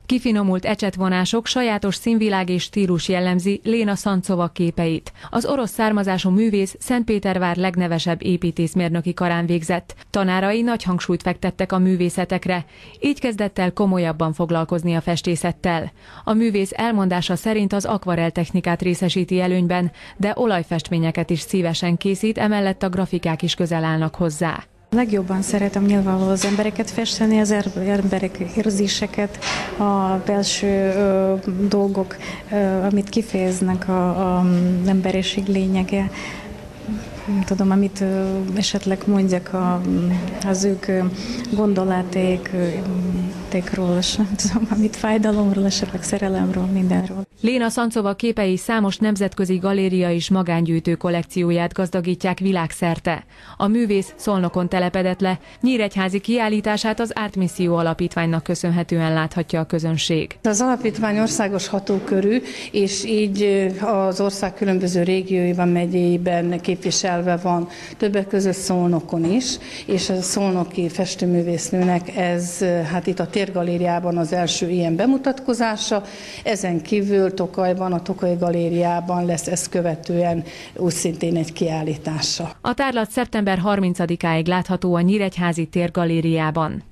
Kifinomult ecsetvonások, sajátos színvilág és stílus jellemzi Léna Szancova képeit. Az orosz származású művész Szentpétervár legnevesebb építészmérnöki karán végzett. Tanárai nagy hangsúlyt fektettek a művészetekre, így kezdett el komolyabban foglalkozni a festészettel. A művész elmondása szerint az akvarell technikát részesíti előnyben, de olajfestményeket is szívesen készít, emellett a grafikák is közel állnak hozzá. Legjobban szeretem nyilvánvalóan az embereket festeni, az emberek érzéseket, a belső dolgok, amit kifejeznek az emberiség lényege. Nem tudom, amit esetleg mondjak az ők gondolatékról, nem tudom, amit fájdalomról, esetleg szerelemről, mindenről. Léna Szancova képei számos nemzetközi galéria és magángyűjtő kollekcióját gazdagítják világszerte. A művész Szolnokon telepedett le, nyíregyházi kiállítását az Art Missio alapítványnak köszönhetően láthatja a közönség. Az alapítvány országos hatókörű, és így az ország különböző régióiban, megyéiben képviselve van, többek között Szolnokon is, és a szolnoki festőművésznőnek ez hát itt a Térgalériában az első ilyen bemutatkozása, ezen kívül Tokajban, a Tokaji Galériában lesz ezt követően úgy szintén egy kiállítása. A tárlat szeptember 30-áig látható a Nyíregyházi Térgalériában.